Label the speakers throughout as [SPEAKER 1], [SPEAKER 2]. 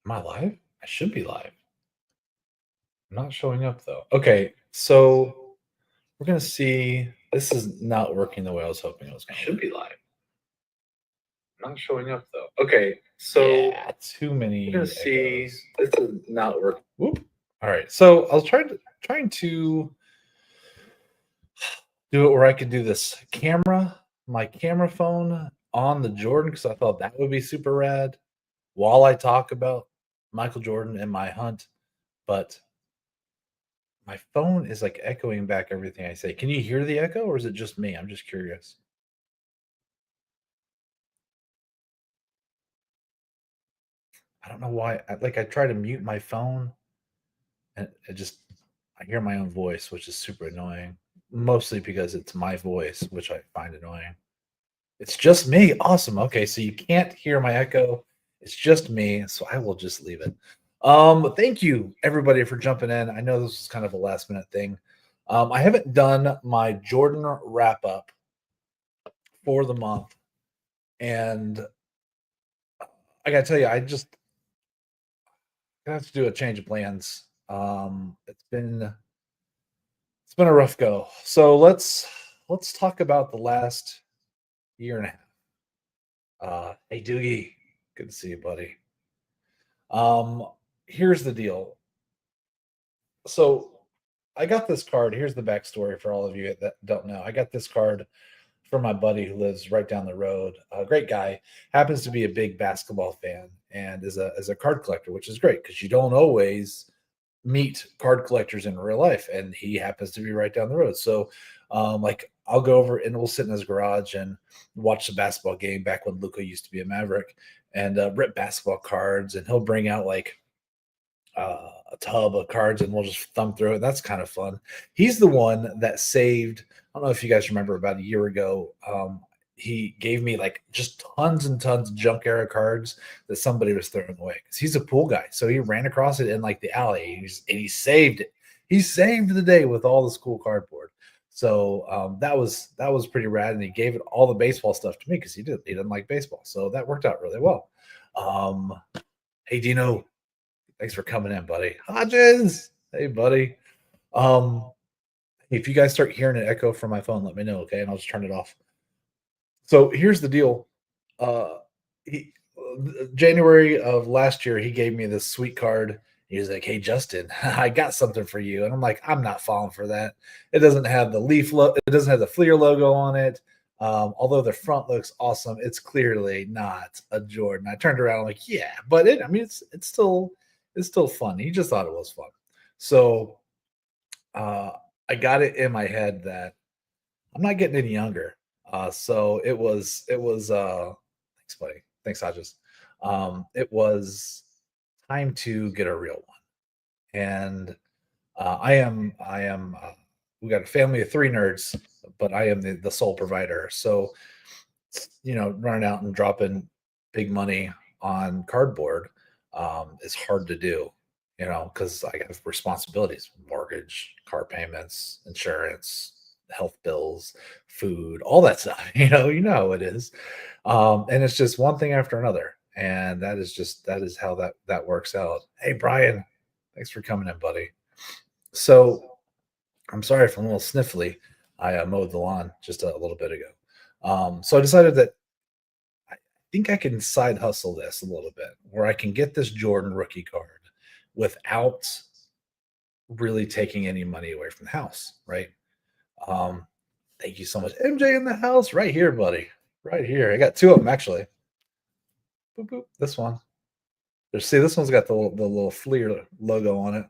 [SPEAKER 1] Am I live? I should be live. I'm not showing up though. Okay, so we're gonna see. This is not working the way I was hoping it was
[SPEAKER 2] I
[SPEAKER 1] gonna
[SPEAKER 2] should
[SPEAKER 1] work.
[SPEAKER 2] be live. Not showing up though. Okay, so
[SPEAKER 1] Yeah, too
[SPEAKER 2] we're gonna
[SPEAKER 1] many
[SPEAKER 2] see.
[SPEAKER 1] echoes.
[SPEAKER 2] This is not working.
[SPEAKER 1] Whoop. All right. So I was trying to do it where I could do this my camera phone on the Jordan because I thought that would be super rad while I talk about Michael Jordan and my hunt. But my phone is like echoing back everything I say. Can you hear the echo or is it just me? I'm just curious. I don't know why. I try to mute my phone and I hear my own voice, which is super annoying. Mostly because it's my voice, which I find annoying. It's just me. Awesome. Okay, so you can't hear my echo. It's just me, so I will just leave it. Thank you everybody for jumping in. I know this was kind of a last minute thing. I haven't done my Jordan wrap up for the month, and I gotta tell you, I have to do a change of plans. It's been a rough go. So let's talk about the last year and a half. Hey Doogie, good to see you, buddy. Um, Here's the deal. So I got this card. Here's the backstory for all of you that don't know. I got this card from my buddy who lives right down the road. A great guy, happens to be a big basketball fan and is a card collector, which is great because you don't always meet card collectors in real life, and he happens to be right down the road. So, like, I'll go over and we'll sit in his garage and watch the basketball game back when Luca used to be a Maverick, and rip basketball cards. And he'll bring out like a tub of cards, and we'll just thumb through it. That's kind of fun. He's the one that saved. I don't know if you guys remember about a year ago. He gave me like just tons and tons of junk era cards that somebody was throwing away because he's a pool guy. So he ran across it in like the alley and he saved it. He saved the day with all this cool cardboard. So that was pretty rad, and he gave it all the baseball stuff to me because he didn't like baseball. So that worked out really well. Um, hey Dino, thanks for coming in, buddy. Hodges, hey buddy. Um, if you guys start hearing an echo from my phone, let me know, okay? And I'll just turn it off. So here's the deal. Uh, he, January of last year, he gave me this sweet card. He was like, "Hey Justin, I got something for you," and I'm like, "I'm not falling for that. It doesn't have the it doesn't have the Fleer logo on it. Although the front looks awesome, it's clearly not a Jordan." I turned around, I'm like, "Yeah, but I mean, it's still fun." He just thought it was fun, so uh, I got it in my head that I'm not getting any younger. So it was thanks, buddy. Thanks, Hodges. It was time to get a real one. And we got a family of three nerds, but I am the sole provider. So, running out and dropping big money on cardboard is hard to do, because I have responsibilities, mortgage, car payments, insurance, health bills, food, all that stuff. You know how it is. And it's just one thing after another. And that is how that works out. Hey, Brian, thanks for coming in, buddy. So I'm sorry if I'm a little sniffly. I mowed the lawn just a little bit ago. So I decided that I think I can side hustle this a little bit where I can get this Jordan rookie card without really taking any money away from the house, right? Um, Thank you so much. MJ in the house, right here, buddy. Right here. I got two of them actually. Boop, boop. This one. See, this one's got the little Fleer logo on it.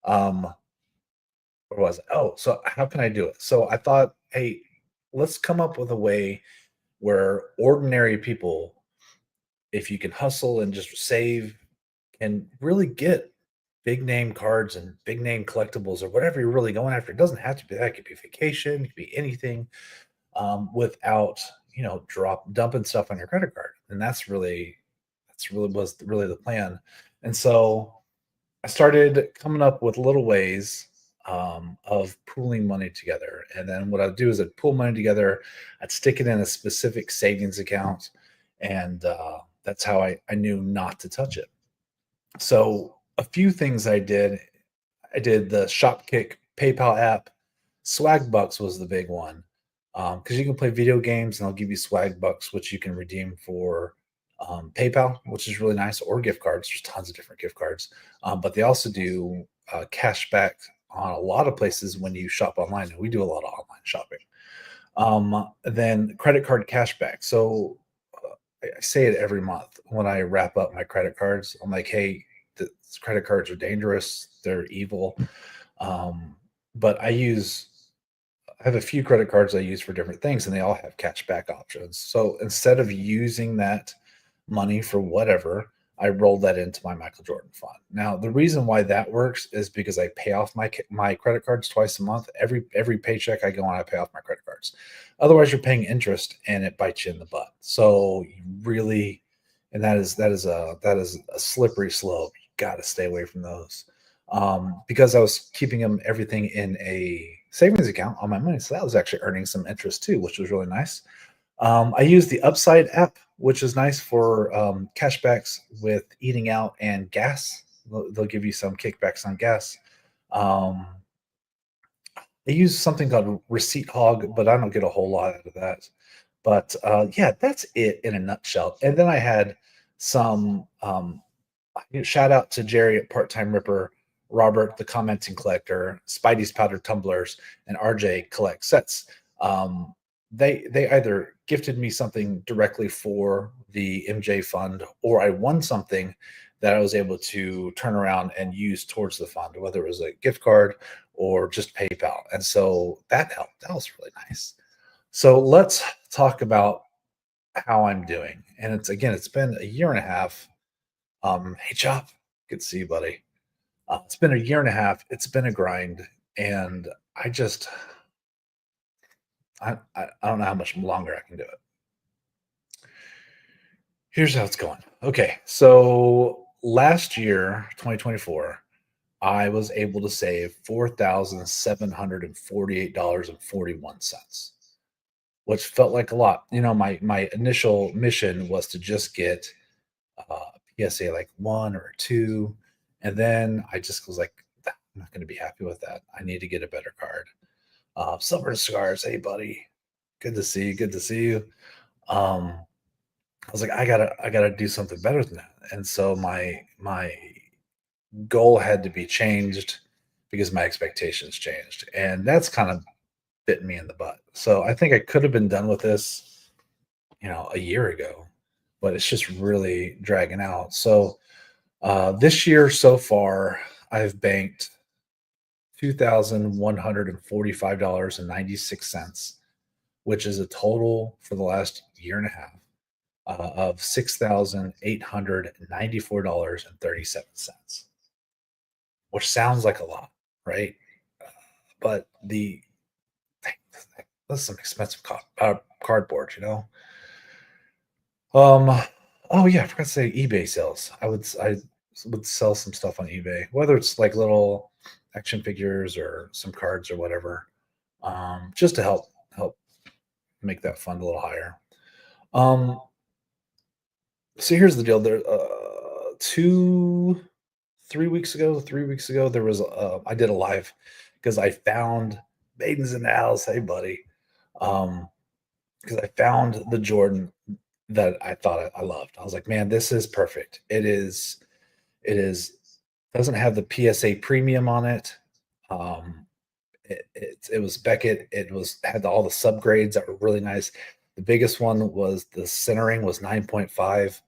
[SPEAKER 1] What was it? Oh, so how can I do it? So I thought, hey, let's come up with a way where ordinary people, if you can hustle and just save and really get big name cards and big name collectibles or whatever you're really going after. It doesn't have to be that. It could be vacation, it could be anything, without dumping stuff on your credit card. And that's really the plan. And so I started coming up with little ways of pooling money together. And then what I'd do is I'd pool money together, I'd stick it in a specific savings account, and that's how I knew not to touch it. So a few things I did the Shopkick PayPal app. Swag Bucks was the big one because you can play video games and they'll give you Swag Bucks, which you can redeem for PayPal, which is really nice, or gift cards. There's tons of different gift cards, but they also do cash back on a lot of places when you shop online. And we do a lot of online shopping. Then credit card cashback. So I say it every month when I wrap up my credit cards. I'm like, hey, the credit cards are dangerous. They're evil. Um, but I have a few credit cards I use for different things, and they all have cashback options. So instead of using that money for whatever, I rolled that into my Michael Jordan fund. Now, the reason why that works is because I pay off my credit cards twice a month. Every paycheck I go on, I pay off my credit cards. Otherwise, you're paying interest, and it bites you in the butt. So you really, and that is a slippery slope. You got to stay away from those. Because I was keeping them everything in a savings account on my money, so that was actually earning some interest too, which was really nice. I use the Upside app, which is nice for cashbacks with eating out and gas. They'll give you some kickbacks on gas. Um, I use something called Receipt Hog, but I don't get a whole lot out of that. But yeah, that's it in a nutshell. And then I had some shout out to Jerry at Part Time Ripper, Robert the Commenting Collector, Spidey's Powder Tumblers, and RJ Collect Sets. They either gifted me something directly for the MJ fund, or I won something that I was able to turn around and use towards the fund, whether it was a gift card or just PayPal. And so that helped. That was really nice. So let's talk about how I'm doing. And it's been a year and a half. Hey Chop, good to see you, buddy. It's been a year and a half. It's been a grind, and I don't know how much longer I can do it. Here's how it's going. Okay, so last year, 2024, I was able to save $4,748.41, which felt like a lot. My initial mission was to just get PSA like one or two, and then I just was like, I'm not going to be happy with that. I need to get a better card. Silver Cigars, hey buddy, good to see you. Good to see you. I was like, I gotta do something better than that. And so my goal had to be changed because my expectations changed. And that's kind of bitten me in the butt. So I think I could have been done with this, a year ago, but it's just really dragging out. So this year so far, I've banked $2,145.96, which is a total for the last year and a half of $6,894.37, which sounds like a lot, right? But that's some expensive cardboard. Um, oh yeah, I forgot to say eBay sales. I would sell some stuff on eBay, whether it's like little action figures or some cards or whatever, just to help make that fund a little higher. Um, so here's the deal. There, 3 weeks ago, there was I did a live because I found Maidens in the House. Hey, buddy, because I found the Jordan that I thought I loved. I was like, man, this is perfect. It is doesn't have the PSA premium on it. Um, it was Beckett. It was had all the subgrades that were really nice. The biggest one was the centering was 9.5.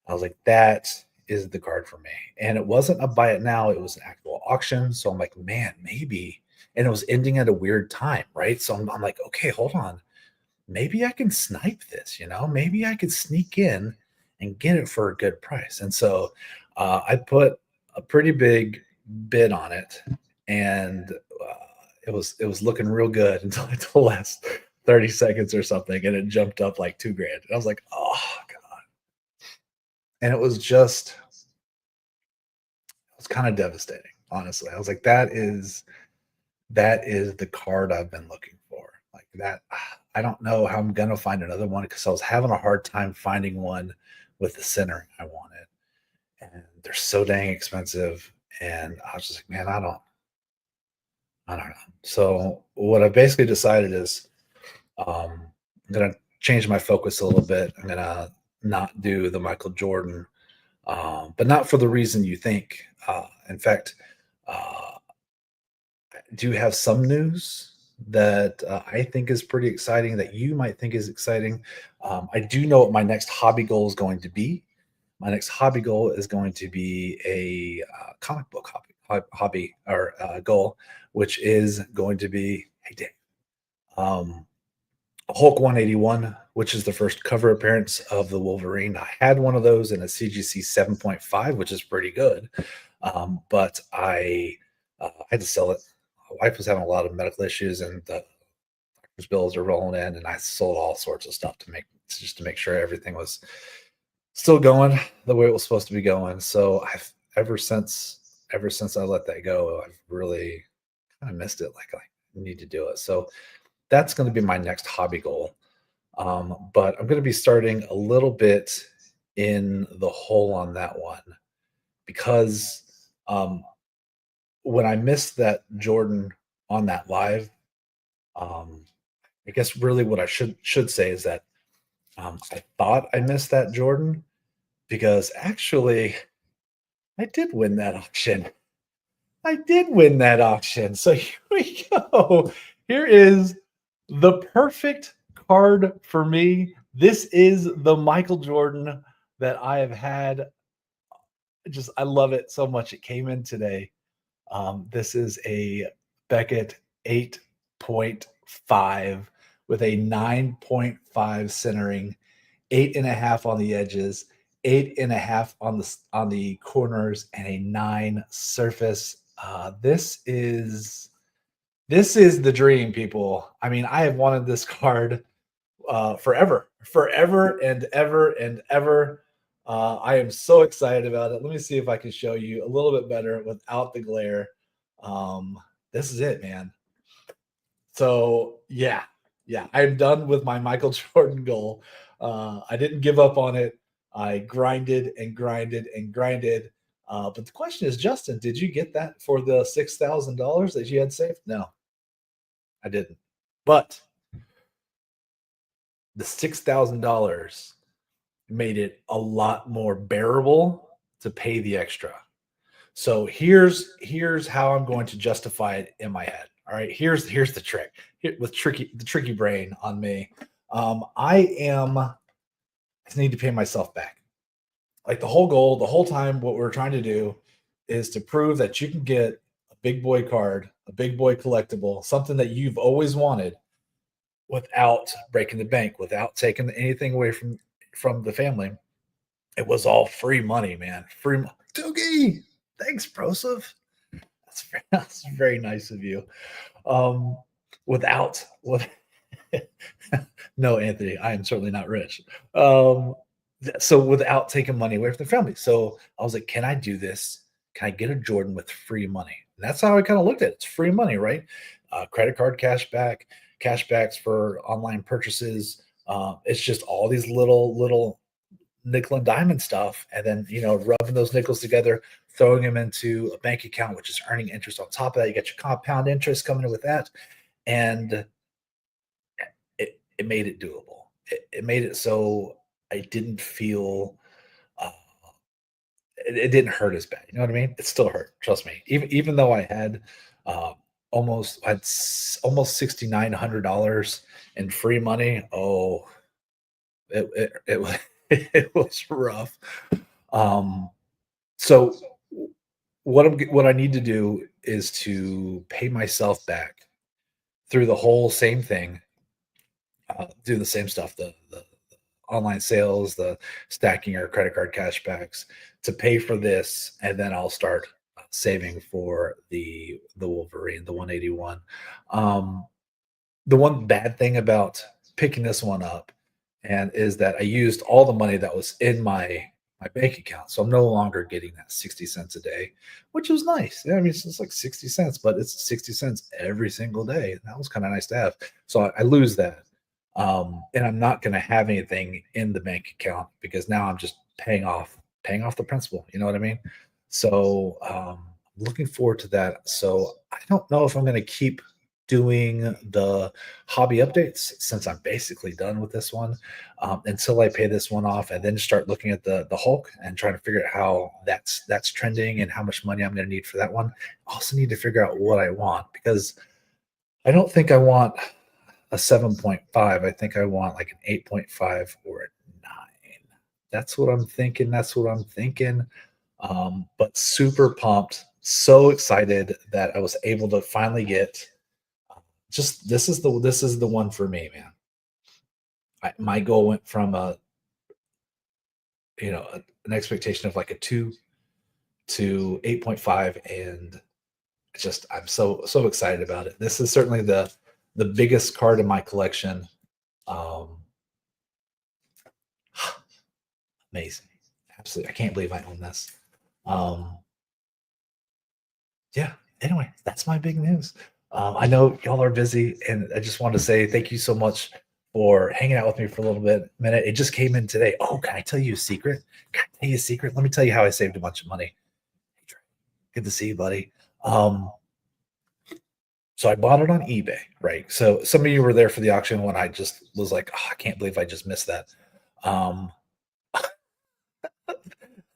[SPEAKER 1] I was like, that is the card for me. And it wasn't a buy it now, it was an actual auction. So I'm like, man, maybe. And it was ending at a weird time, right? So I'm like, okay, hold on. Maybe I can snipe this. Maybe I could sneak in and get it for a good price. And so I put a pretty big bid on it, and it was looking real good until the last 30 seconds or something, and it jumped up like 2 grand. And I was like, oh god. And it was kind of devastating, honestly. I was like, that is the card I've been looking for. Like that, I don't know how I'm gonna find another one because I was having a hard time finding one with the centering I wanted. And they're so dang expensive. And I was just like, man, I don't know. So what I basically decided is I'm gonna change my focus a little bit. I'm gonna not do the Michael Jordan, but not for the reason you think. In fact, uh, I do have some news that I think is pretty exciting that you might think is exciting. I do know what my next hobby goal is going to be. My next hobby goal is going to be a comic book hobby or goal, which is going to be, hey, Dave, um, Hulk 181, which is the first cover appearance of the Wolverine. I had one of those in a CGC 7.5, which is pretty good. But I had to sell it. My wife was having a lot of medical issues, and the doctor's bills are rolling in, and I sold all sorts of stuff to make sure everything was still going the way it was supposed to be going. So I've ever since I let that go, I've really kind of missed it. Like I need to do it. So that's going to be my next hobby goal. But I'm going to be starting a little bit in the hole on that one because when I missed that Jordan on that live, um, I guess really what I should say is that I thought I missed that Jordan because actually I did win that auction. I did win that auction. So here we go. Here is the perfect card for me. This is the Michael Jordan that I have had. I love it so much. It came in today. This is a Beckett 8.5 with a 9.5 centering, 8.5 on the edges, 8.5 on the corners, and a 9 surface. This is the dream, people. I mean, I have wanted this card forever and ever and ever. I am so excited about it. Let me see if I can show you a little bit better without the glare. This is it, man. So yeah, I'm done with my Michael Jordan goal. I didn't give up on it. I grinded and grinded and grinded. But the question is, Justin, did you get that for the $6,000 that you had saved? No, I didn't. But the $6,000 made it a lot more bearable to pay the extra. So here's how I'm going to justify it in my head. All right, here's the trick. With the tricky brain on me. I need to pay myself back. Like the whole goal, the whole time, what we're trying to do is to prove that you can get a big boy card, a big boy collectible, something that you've always wanted without breaking the bank, without taking anything away from the family. It was all free money, man. Free Doogie. Thanks, Broseph. That's very nice of you. Um, without with no, Anthony, I am certainly not rich. So without taking money away from the family. So I was like, can I do this? Can I get a Jordan with free money? And that's how I kind of looked at it. It's free money, right? Credit card cashbacks for online purchases. It's just all these little nickel and diamond stuff, and then rubbing those nickels together, throwing them into a bank account, which is earning interest on top of that. You got your compound interest coming in with that, and it made it doable. It made it so I didn't feel uh, it didn't hurt as bad. You know what I mean? It still hurt. Trust me. Even though I had uh, almost $6,900 in free money. Oh, it was it was rough. Um, so what I need to do is to pay myself back through the whole same thing, do the same stuff, the online sales, the stacking your credit card cashbacks to pay for this, and then I'll start saving for the Wolverine, the 181. The one bad thing about picking this one up and is that I used all the money that was in my bank account. So I'm no longer getting that 60 cents a day, which was nice. Yeah, I mean, it's like 60 cents, but it's 60 cents every single day. That was kind of nice to have. So I lose that. And I'm not going to have anything in the bank account because now I'm just paying off the principal. You know what I mean? So looking forward to that. So I don't know if I'm going to keep doing the hobby updates since I'm basically done with this one until I pay this one off and then start looking at the Hulk and trying to figure out how that's trending and how much money I'm going to need for that one. I also need to figure out what I want because I don't think I want a 7.5. I think I want like an 8.5 or a 9. That's what I'm thinking. But super pumped, so excited that I was able to finally get just this is the one for me, man. My goal went from an expectation of like a 2 to 8.5, and I'm so excited about it. This is certainly the biggest card in my collection. Amazing. Absolutely. I can't believe I own this. Yeah. Anyway, that's my big news. I know y'all are busy, and I just wanted to say thank you so much for hanging out with me for a little minute. It just came in today. Oh, can I tell you a secret? Let me tell you how I saved a bunch of money. Hey, Trey, good to see you, buddy. So I bought it on eBay, right? So some of you were there for the auction when I just was like, oh, I can't believe I just missed that.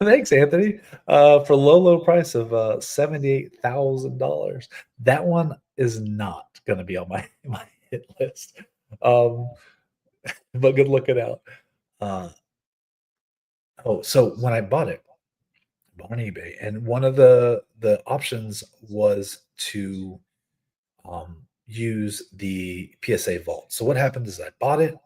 [SPEAKER 1] Thanks, Anthony, for low price of $78,000. That one is not going to be on my hit list, but good looking out. So when I bought on eBay, and one of the options was to use the PSA vault. So what happened is I bought it.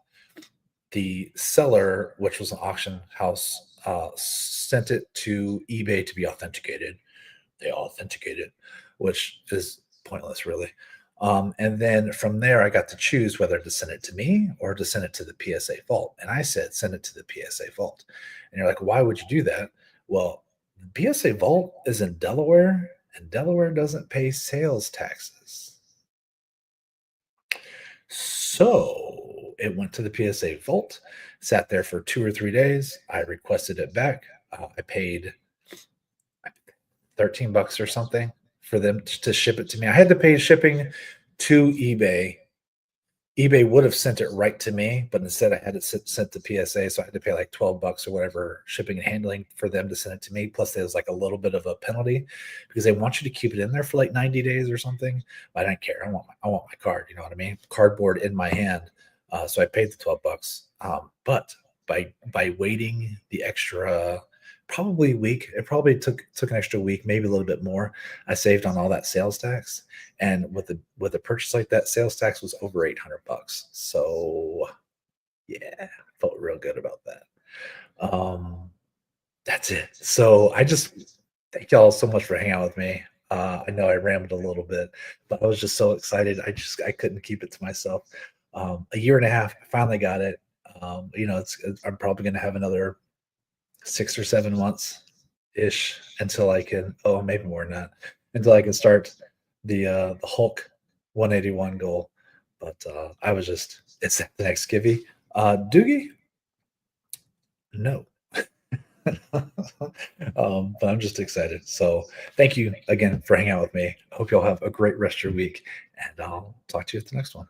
[SPEAKER 1] The seller, which was an auction house, sent it to eBay to be authenticated. They authenticated, which is pointless, really. And then from there, I got to choose whether to send it to me or to send it to the PSA vault. And I said, send it to the PSA vault. And you're like, why would you do that? Well, the PSA vault is in Delaware, and Delaware doesn't pay sales taxes. So it went to the PSA vault, sat there for 2 or 3 days. I requested it back. I paid $13 or something for them to ship it to me. I had to pay shipping to eBay. eBay would have sent it right to me, but instead I had it sent to PSA. So I had to pay like $12 or whatever shipping and handling for them to send it to me. Plus there was like a little bit of a penalty because they want you to keep it in there for like 90 days or something. But I don't care. I want my card. You know what I mean? Cardboard in my hand. So I paid the $12. But by waiting the extra probably week, it probably took an extra week, maybe a little bit more. I saved on all that sales tax, and with a purchase like that, sales tax was over $800. So yeah, felt real good about that. That's it. So I just thank y'all so much for hanging out with me. I know I rambled a little bit, but I was just so excited. I couldn't keep it to myself. A year and a half, I finally got it. I'm probably going to have another 6 or 7 months ish until I can, maybe more than that, until I can start the Hulk 181 goal. But it's the next Gibby. Doogie? No. But I'm just excited. So thank you again for hanging out with me. Hope y'all have a great rest of your week, and I'll talk to you at the next one.